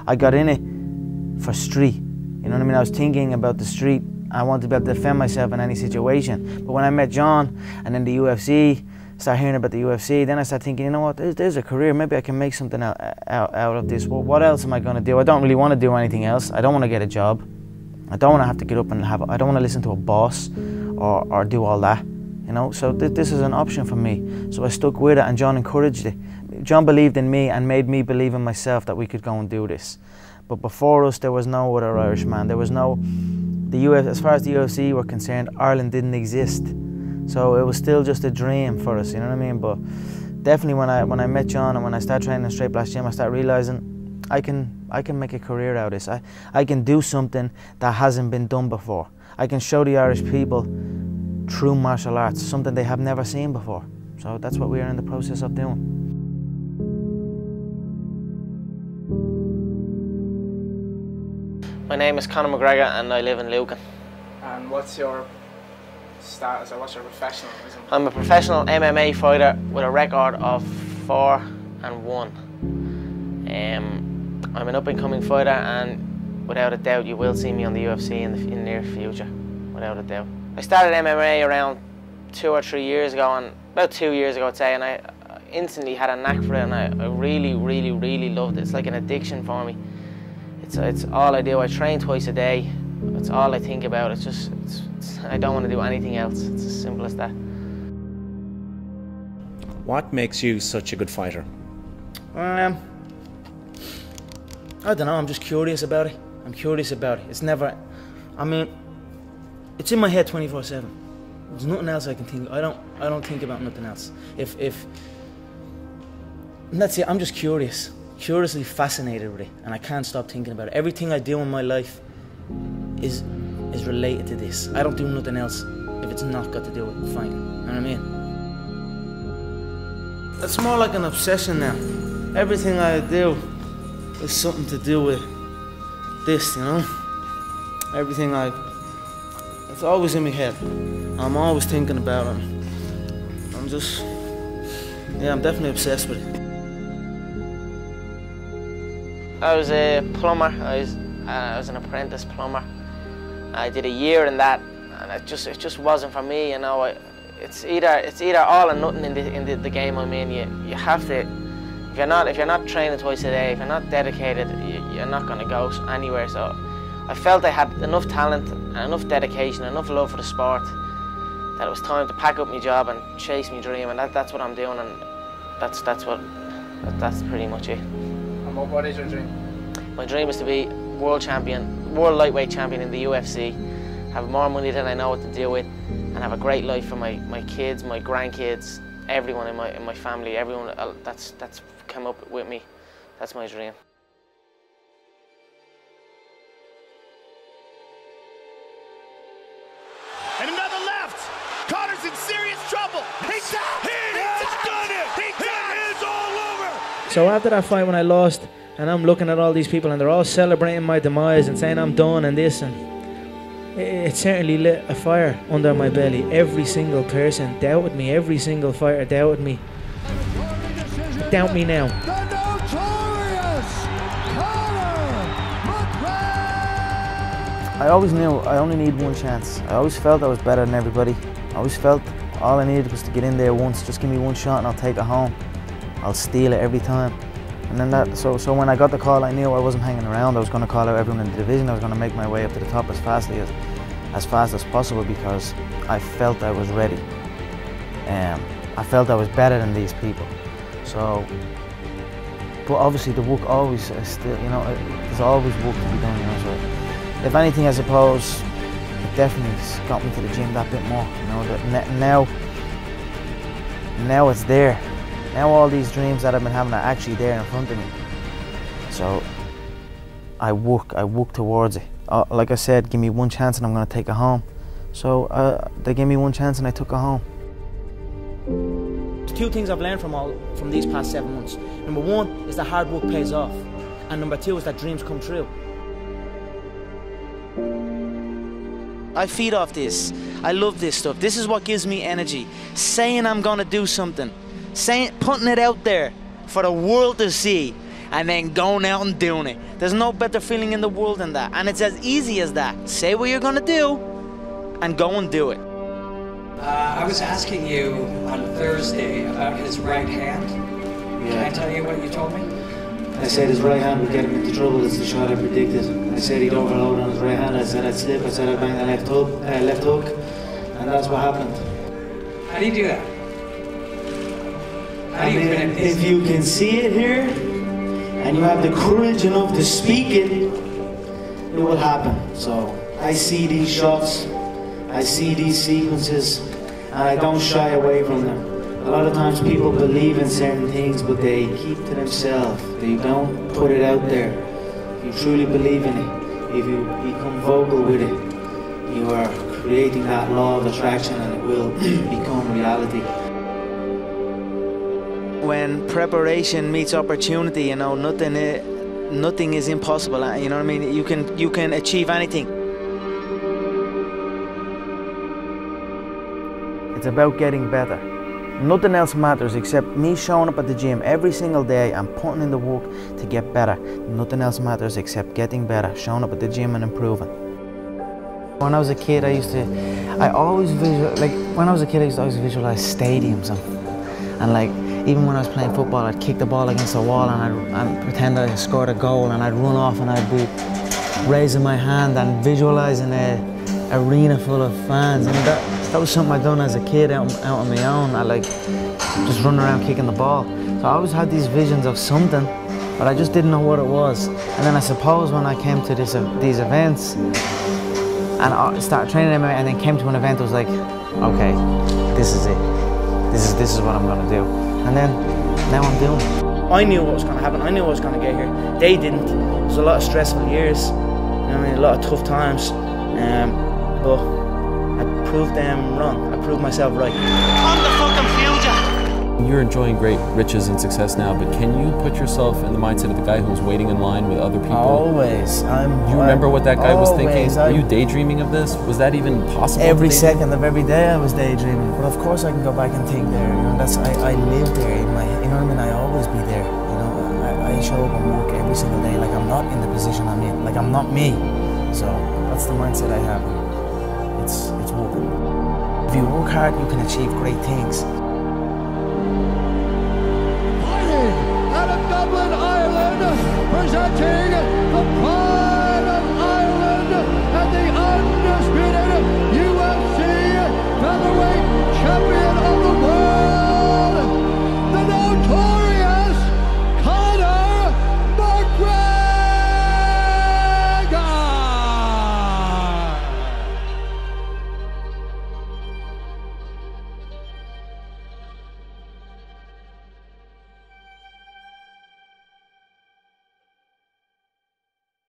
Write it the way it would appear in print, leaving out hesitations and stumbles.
I got in it for street, you know what I mean? I was thinking about the street. I wanted to be able to defend myself in any situation. But when I met John and then the UFC, start hearing about the UFC, then I started thinking, you know what, there's a career, maybe I can make something out of this. Well, what else am I going to do? I don't really want to do anything else. I don't want to get a job. I don't want to have to get up and I don't want to listen to a boss or do all that, you know? So this is an option for me. So I stuck with it, and John encouraged it. John believed in me and made me believe in myself that we could go and do this. But before us, there was no other Irishman. There was no, as far as the UFC were concerned, Ireland didn't exist. So it was still just a dream for us, you know what I mean? But definitely when I met John and when I started training in Straight Blast Gym, I started realizing I can make a career out of this. I can do something that hasn't been done before. I can show the Irish people true martial arts, something they have never seen before. So that's what we are in the process of doing. My name is Conor McGregor and I live in Lucan. And what's your status, or what's your professionalism? I'm a professional MMA fighter with a record of 4-1. I'm an up-and-coming fighter, and without a doubt you will see me on the UFC in the near future, without a doubt. I started MMA around 2 or 3 years ago, and about 2 years ago I'd say, and I instantly had a knack for it, and I really loved it. It's like an addiction for me. It's all I do. I train twice a day. It's all I think about. I don't want to do anything else. It's as simple as that. What makes you such a good fighter? I don't know. I'm just curious about it. I'm curious about it. It's never. I mean, it's in my head 24/7. There's nothing else I can think. I don't think about nothing else. And that's it. I'm just curious. Curiously fascinated with it, and I can't stop thinking about it. Everything I do in my life is related to this. I don't do nothing else if it's not got to do with fighting. You know what I mean? It's more like an obsession now. Everything I do is something to do with this, you know? It's always in my head. I'm always thinking about it. I'm definitely obsessed with it. I was a plumber. I was an apprentice plumber. I did a year in that, and it just wasn't for me. You know, it's either all or nothing in the game I'm in. You have to. If you're not training twice a day, if you're not dedicated, you're not going to go anywhere. So I felt I had enough talent and enough dedication, enough love for the sport, that it was time to pack up my job and chase my dream, and that's what I'm doing, and that's pretty much it. And what is your dream? My dream is to be world lightweight champion in the UFC, have more money than I know what to do with, and have a great life for my kids, my grandkids, everyone in my family, everyone that's come up with me. That's my dream. And another left. Conor's in serious trouble. He's down. He has done it. It is all over. So after that fight when I lost, and I'm looking at all these people and they're all celebrating my demise and saying I'm done and this, and it certainly lit a fire under my belly. Every single person doubted me. Every single fighter doubted me. Doubt me now. The notorious Conor McGregor. I always knew I only need one chance. I always felt I was better than everybody. I always felt all I needed was to get in there once. Just give me one shot and I'll take it home. I'll steal it every time. And then so when I got the call, I knew I wasn't hanging around. I was going to call out everyone in the division. I was going to make my way up to the top as fast as possible, because I felt I was ready. I felt I was better than these people. So, but obviously the work always still, you know, there's always work to be done, you know. So, if anything, I suppose it definitely got me to the gym that bit more. You know, that now it's there. Now all these dreams that I've been having are actually there in front of me. So I work towards it. Like I said, give me one chance and I'm going to take it home. So they gave me one chance and I took it home. There's two things I've learned from these past 7 months. Number one is that hard work pays off. And number two is that dreams come true. I feed off this. I love this stuff. This is what gives me energy. Saying I'm going to do something putting it out there for the world to see, and then going out and doing it. There's no better feeling in the world than that, and it's as easy as that. Say what you're gonna do, and go and do it. I was asking you on Thursday about his right hand. Can I tell you what you told me? I said his right hand would get him into trouble. It's the shot I predicted. I said he'd overload on his right hand. I said I'd slip. I said I'd bang the left hook, and that's what happened. How do you do that? I mean, if you can see it here, and you have the courage enough to speak it, it will happen. So I see these shots, I see these sequences, and I don't shy away from them. A lot of times people believe in certain things, but they keep to themselves. They don't put it out there. If you truly believe in it, if you become vocal with it, you are creating that law of attraction, and it will become reality. When preparation meets opportunity, you know, nothing is impossible. You know what I mean? You can achieve anything. It's about getting better. Nothing else matters except me showing up at the gym every single day and putting in the work to get better. Nothing else matters except getting better, showing up at the gym and improving. When I was a kid, I used to always visualize stadiums and like, even when I was playing football, I'd kick the ball against the wall and I'd pretend I scored a goal, and I'd run off and I'd be raising my hand and visualizing an arena full of fans. And that was something I'd done as a kid out on my own. I like just running around kicking the ball. So I always had these visions of something, but I just didn't know what it was. And then I suppose when I came to these events and I started training MMA and then came to an event, it was like, okay, this is it. This is what I'm gonna do. And then, now I'm doing it. I knew what was going to happen. I knew I was going to get here. They didn't. It was a lot of stressful years. You know what I mean? A lot of tough times. But I proved them wrong. I proved myself right. I'm the fucking future! You're enjoying great riches and success now, but can you put yourself in the mindset of the guy who's waiting in line with other people? Always. Do you remember what that guy was thinking? Were you daydreaming of this? Was that even possible? Every second of every day I was daydreaming. But of course I can go back and think there. You know, I live there. You know what I mean? I always be there. You know, I show up and work every single day like I'm not in the position I'm in. Like I'm not me. So that's the mindset I have. It's working. If you work hard, you can achieve great things.